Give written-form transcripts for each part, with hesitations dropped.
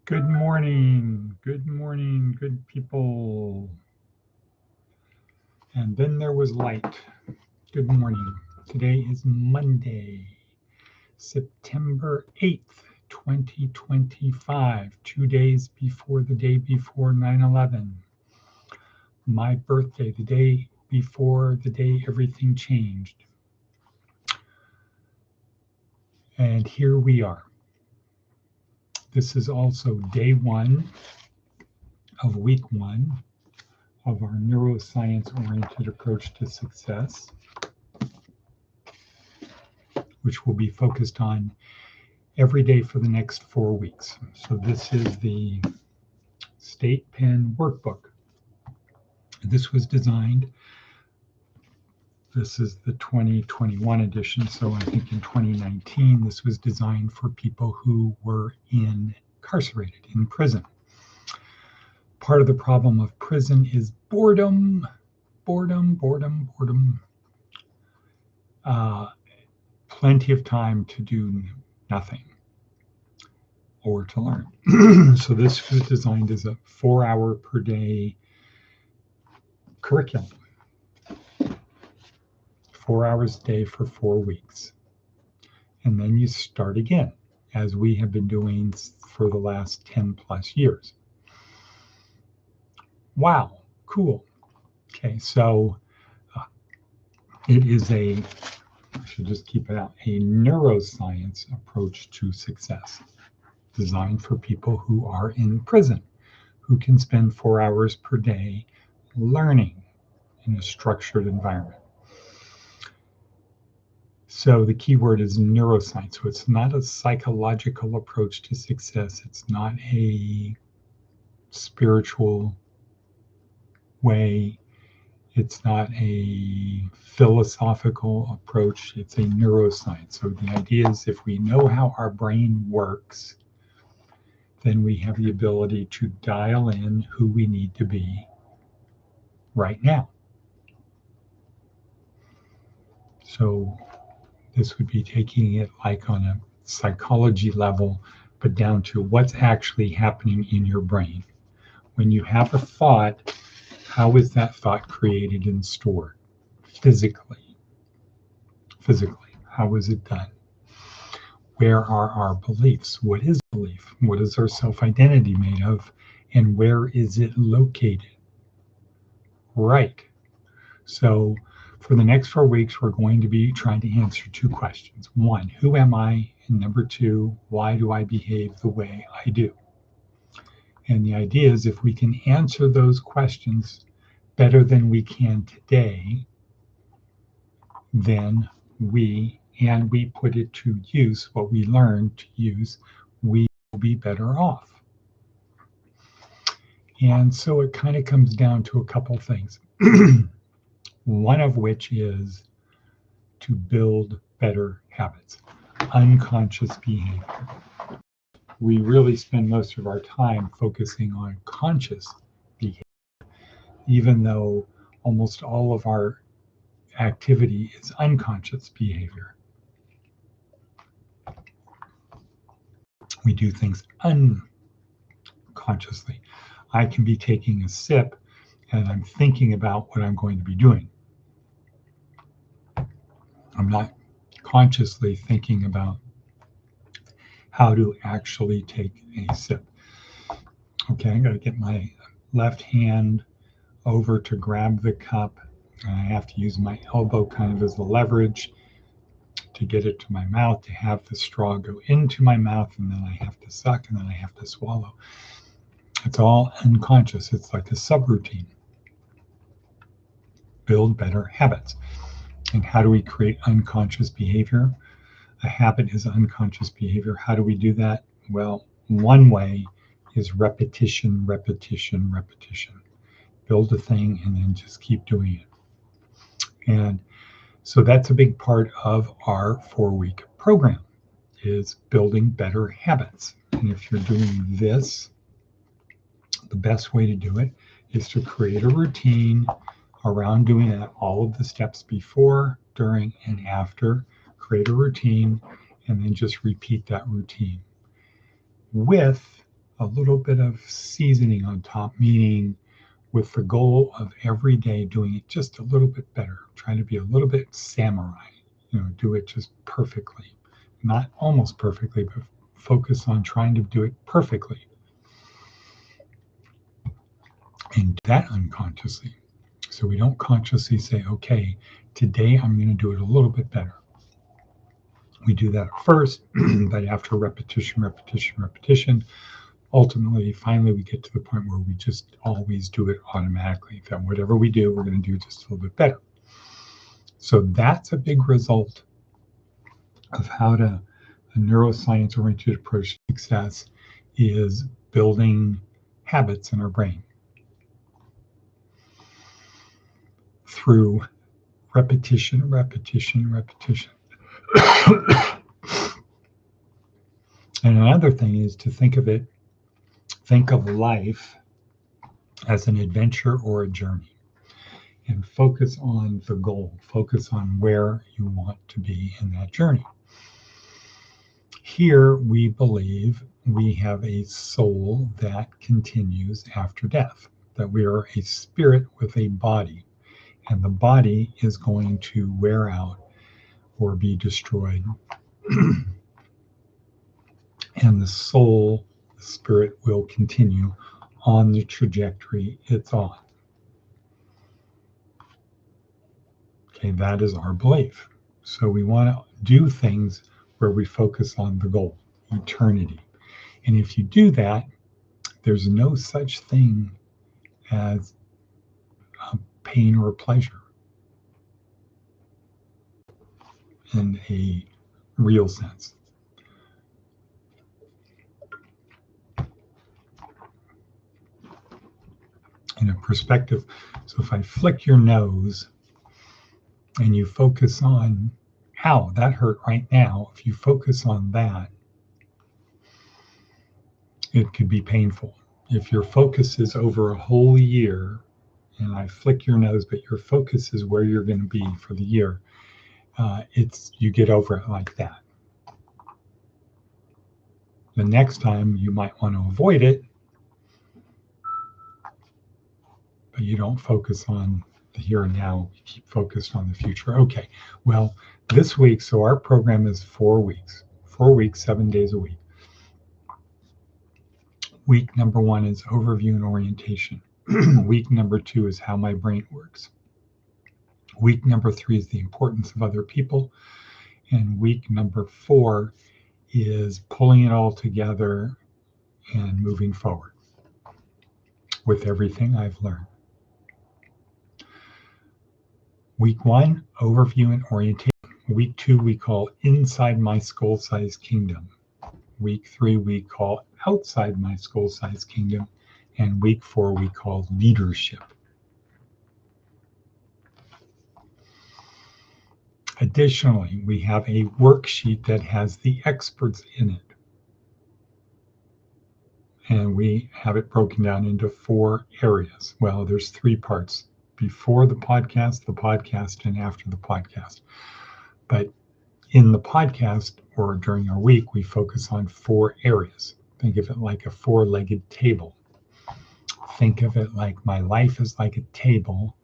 Good morning, good people. And then there was light. Good morning. Today is Monday, September 8th, 2025, 2 days before the day before 9/11. My birthday, the day before the day everything changed. And here we are. This is also day one of week one of our neuroscience-oriented approach to success, which will be focused on every day for the next 4 weeks. So this is the State Pen Workbook. This was designed, this is the 2021 edition, so I think in 2019 this was designed for people who were incarcerated, in prison. Part of the problem of prison is boredom. Plenty of time to do nothing or to learn. So this was designed as a 4-hour per day curriculum. 4 hours a day for 4 weeks. And then you start again, as we have been doing for the last 10 plus years. Wow, cool. Okay, so it is I should just keep it out, a neuroscience approach to success, designed for people who are in prison, who can spend 4 hours per day learning in a structured environment. So the key word is neuroscience. So it's not a psychological approach to success. It's not a spiritual way. It's not a philosophical approach. It's a neuroscience. So the idea is if we know how our brain works, then we have the ability to dial in who we need to be right now. So this would be taking it like on a psychology level, but down to what's actually happening in your brain. When you have a thought, how is that thought created and stored physically? How is it done? Where are our beliefs? What is belief? What is our self-identity made of? And where is it located? Right. So for the next 4 weeks, we're going to be trying to answer 2 questions. 1, who am I? And number 2, why do I behave the way I do? And the idea is if we can answer those questions better than we can today, then we put it to use, what we learned to use, we will be better off. And so it kind of comes down to a couple things. One of which is to build better habits, unconscious behavior. We really spend most of our time focusing on conscious behavior, even though almost all of our activity is unconscious behavior. We do things unconsciously. I can be taking a sip and I'm thinking about what I'm going to be doing. I'm not consciously thinking about how to actually take a sip. Okay, I'm going to get my left hand over to grab the cup. And I have to use my elbow kind of as the leverage to get it to my mouth, to have the straw go into my mouth, and then I have to suck, and then I have to swallow. It's all unconscious. It's like a subroutine. Build better habits. And how do we create unconscious behavior? A habit is unconscious behavior. How do we do that? Well, one way is repetition. Build a thing and then just keep doing it. And so that's a big part of our 4-week program, is building better habits. And if you're doing this, the best way to do it is to create a routine around doing that, all of the steps before, during, and after. Create a routine and then just repeat that routine with a little bit of seasoning on top, meaning with the goal of every day doing it just a little bit better, trying to be a little bit samurai, do it just perfectly, not almost perfectly, but focus on trying to do it perfectly and do that unconsciously. So we don't consciously say, okay, today I'm going to do it a little bit better. We do that at first, but after repetition, ultimately, finally, we get to the point where we just always do it automatically. That whatever we do, we're going to do just a little bit better. So that's a big result of a neuroscience-oriented approach to success is building habits in our brain through repetition. And another thing is to think of life as an adventure or a journey, and focus on the goal, focus on where you want to be in that journey. Here we believe we have a soul that continues after death, that we are a spirit with a body, and the body is going to wear out or be destroyed. And the soul, the spirit, will continue on the trajectory it's on. Okay, that is our belief. So we want to do things where we focus on the goal, eternity. And if you do that, there's no such thing as pain or pleasure in a real sense. In a perspective, so if I flick your nose and you focus on, ow, that hurt right now, if you focus on that, it could be painful. If your focus is over a whole year, and I flick your nose, but your focus is where you're going to be for the year, you get over it like that. The next time you might want to avoid it, but you don't focus on the here and now, you keep focused on the future. Okay, well, this week, so our program is 4 weeks, 7 days a week. Week number 1 is overview and orientation. Week number 2 is how my brain works. Week number 3 is the importance of other people. And week number 4 is pulling it all together and moving forward with everything I've learned. Week 1, overview and orientation. Week 2, we call inside my skull-sized kingdom. Week 3, we call outside my skull-sized kingdom. And week 4, we call leadership. Additionally, we have a worksheet that has the experts in it. And we have it broken down into 4 areas. Well, there's 3 parts: before the podcast, and after the podcast. But in the podcast or during our week, we focus on 4 areas. Think of it like a 4-legged table. Think of it like my life is like a table,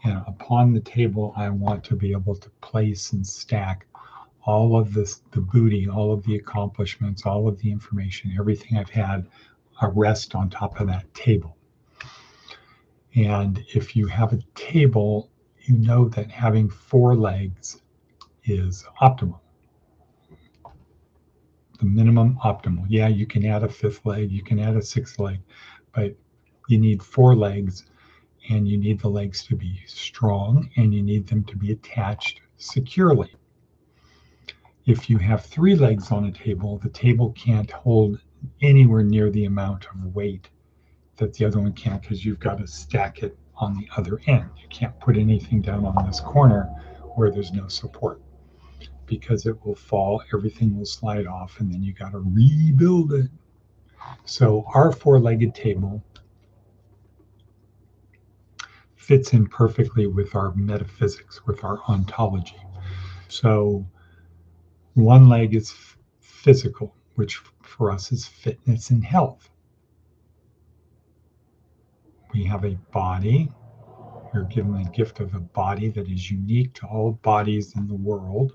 and upon the table, I want to be able to place and stack all of this, the booty, all of the accomplishments, all of the information, everything I've had, rest on top of that table. And if you have a table, you know that having 4 legs is optimal. The minimum optimal. Yeah, you can add a 5th leg, you can add a 6th leg, but you need 4 legs, and you need the legs to be strong, and you need them to be attached securely. If you have 3 legs on a table, the table can't hold anywhere near the amount of weight that the other one can't, because you've got to stack it on the other end. You can't put anything down on this corner where there's no support, because it will fall, everything will slide off, and then you got to rebuild it. So our 4-legged table fits in perfectly with our metaphysics, with our ontology. So 1 leg is physical, which for us is fitness and health. We have a body. We're given the gift of a body that is unique to all bodies in the world,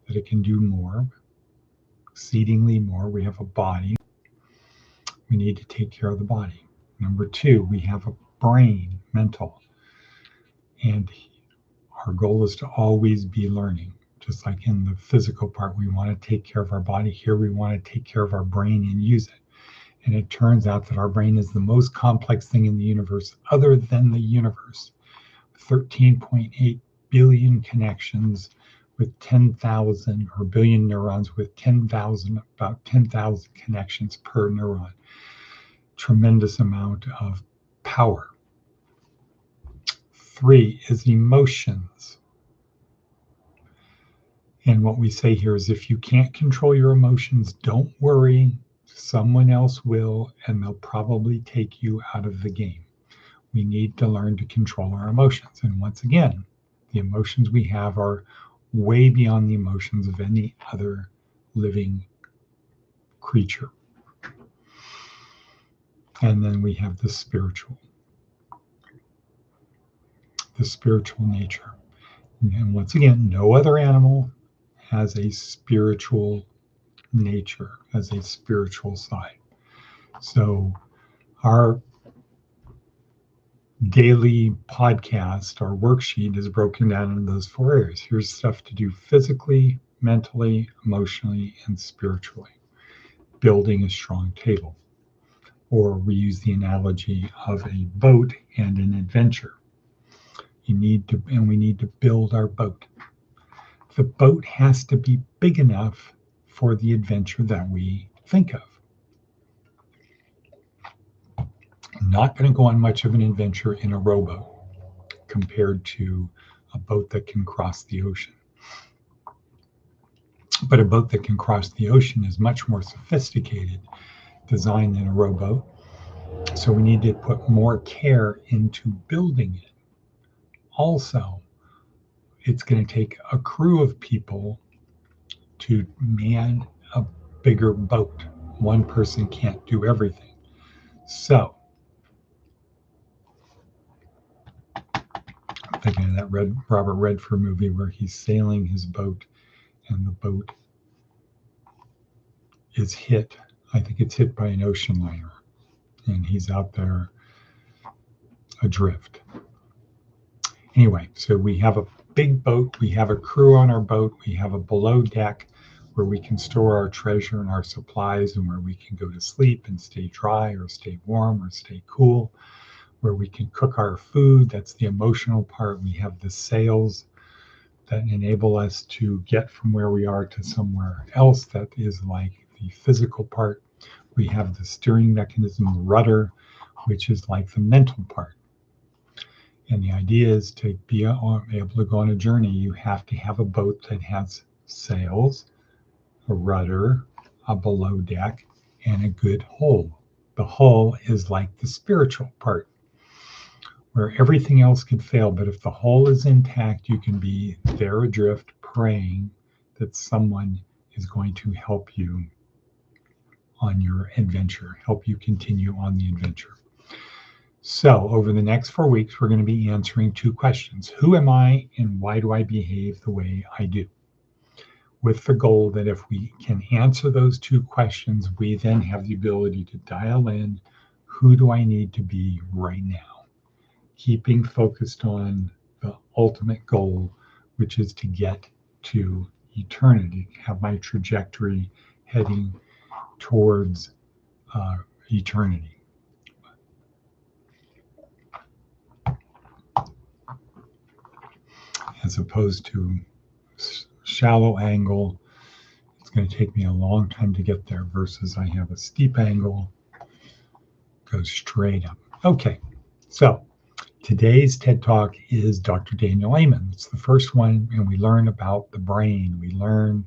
that it can do more, exceedingly more. We have a body. We need to take care of the body. Number two, we have a brain, mental. And our goal is to always be learning. Just like in the physical part, we want to take care of our body. Here, we want to take care of our brain and use it. And it turns out that our brain is the most complex thing in the universe, other than the universe. 13.8 billion connections with 10,000, or billion neurons with 10,000, about 10,000 connections per neuron. Tremendous amount of power. Three is emotions. And what we say here is, if you can't control your emotions, don't worry. Someone else will, and they'll probably take you out of the game. We need to learn to control our emotions. And once again, the emotions we have are way beyond the emotions of any other living creature. And then we have the spiritual nature. And once again, no other animal has a spiritual nature, has a spiritual side. So our daily podcast, our worksheet, is broken down into those four areas. Here's stuff to do physically, mentally, emotionally, and spiritually. Building a strong table. Or we use the analogy of a boat and an adventure. We need to build our boat. The boat has to be big enough for the adventure that we think of. I'm not going to go on much of an adventure in a rowboat compared to a boat that can cross the ocean. But a boat that can cross the ocean is much more sophisticated design than a rowboat. So we need to put more care into building it. Also, it's going to take a crew of people to man a bigger boat. One person can't do everything. So, I'm thinking of that Robert Redford movie where he's sailing his boat and the boat is hit. I think it's hit by an ocean liner and he's out there adrift. Anyway, so we have a big boat, we have a crew on our boat, we have a below deck where we can store our treasure and our supplies, and where we can go to sleep and stay dry or stay warm or stay cool, where we can cook our food. That's the emotional part. We have the sails that enable us to get from where we are to somewhere else. That is like the physical part. We have the steering mechanism, the rudder, which is like the mental part. And the idea is to be able to go on a journey, you have to have a boat that has sails, a rudder, a below deck, and a good hull. The hull is like the spiritual part, where everything else could fail. But if the hull is intact, you can be there adrift, praying that someone is going to help you on your adventure, help you continue on the adventure. So over the next 4 weeks, we're going to be answering two questions. Who am I and why do I behave the way I do? With the goal that if we can answer those two questions, we then have the ability to dial in, who do I need to be right now? Keeping focused on the ultimate goal, which is to get to eternity, have my trajectory heading towards eternity. As opposed to shallow angle, it's going to take me a long time to get there, versus I have a steep angle, goes straight up. Okay, so today's TED Talk is Dr. Daniel Amen. It's the first one, and we learn about the brain. We learn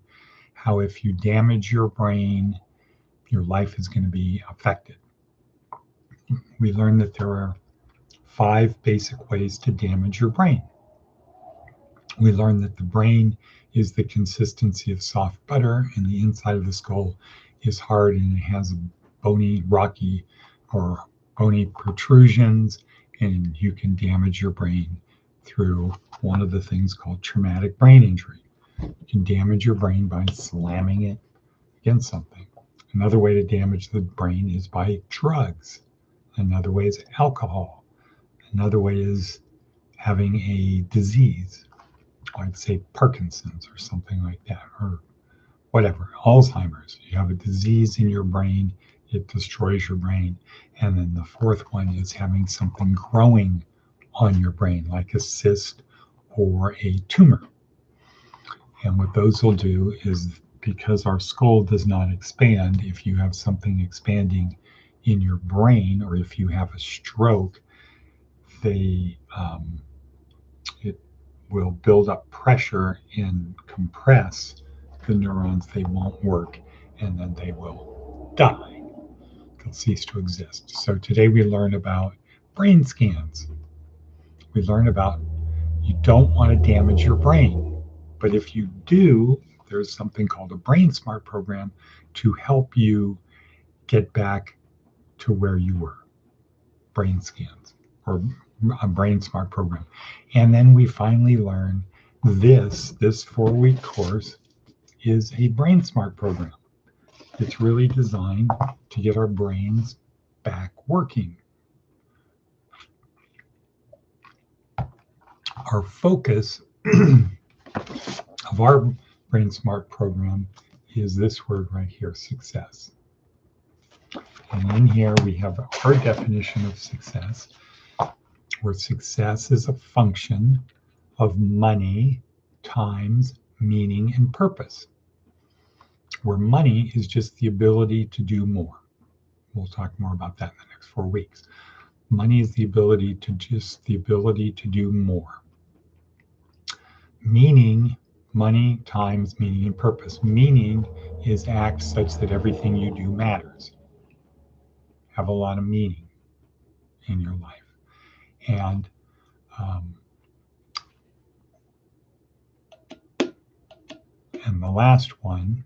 how if you damage your brain, your life is going to be affected. We learn that there are 5 basic ways to damage your brain. We learn that the brain is the consistency of soft butter, and the inside of the skull is hard, and it has bony, rocky, or bony protrusions, And you can damage your brain through one of the things called traumatic brain injury. You can damage your brain by slamming it against something. Another way to damage the brain is by drugs. Another way is alcohol. Another way is having a disease, like say Parkinson's or something like that, or whatever, Alzheimer's. You have a disease in your brain, it destroys your brain. And then the fourth one is having something growing on your brain, like a cyst or a tumor. And what those will do is, because our skull does not expand, if you have something expanding in your brain, or if you have a stroke, it will build up pressure and compress the neurons. They won't work, and then they will die. They'll cease to exist. So today we learn about brain scans. We learn about, you don't want to damage your brain, but if you do, there's something called a Brain Smart program to help you get back to where you were. Brain scans, or a Brain Smart program. And then we finally learn this 4-week course is a Brain Smart program. It's really designed to get our brains back working. Our focus of our Brain Smart program is this word right here, success. And in here we have our definition of success, where success is a function of money times meaning and purpose, where money is just the ability to do more. We'll talk more about that in the next 4 weeks. Money is the ability to do more. Meaning, money times meaning and purpose. Meaning is act such that everything you do matters. Have a lot of meaning in your life. And the last one,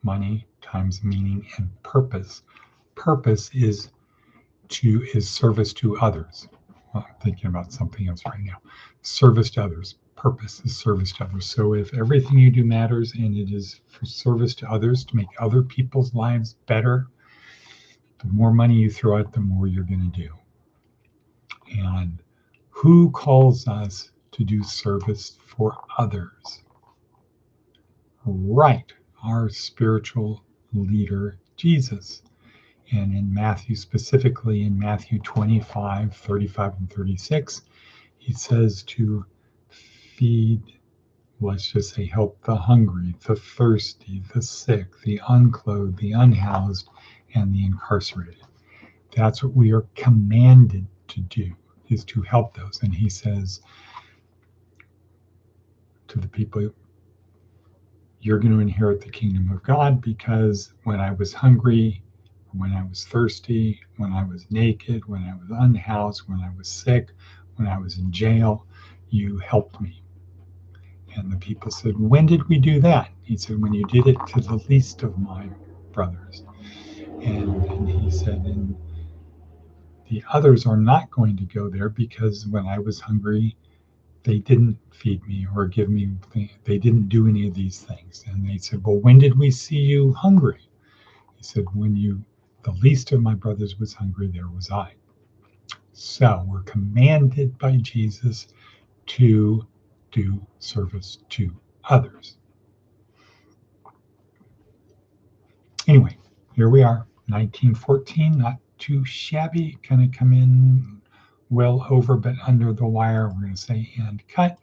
money times meaning and purpose. Purpose is service to others. Well, I'm thinking about something else right now. Service to others. Purpose is service to others. So if everything you do matters and it is for service to others, to make other people's lives better, the more money you throw out, the more you're going to do. And who calls us to do service for others? Right, our spiritual leader, Jesus. And in Matthew, specifically in Matthew 25, 35, and 36, he says to feed, let's just say, help the hungry, the thirsty, the sick, the unclothed, the unhoused, and the incarcerated. That's what we are commanded to do, is to help those. And he says to the people, you're going to inherit the kingdom of God, because when I was hungry, when I was thirsty, when I was naked, when I was unhoused, when I was sick, when I was in jail, you helped me. And the people said, when did we do that? He said, when you did it to the least of my brothers. And he said, and the others are not going to go there, because when I was hungry, they didn't feed me or give me, they didn't do any of these things. And they said, well, when did we see you hungry? He said, when the least of my brothers was hungry, there was I. So we're commanded by Jesus to do service to others. Anyway, here we are, 1914, not too shabby, kind of come in well over but under the wire. We're going to say and cut.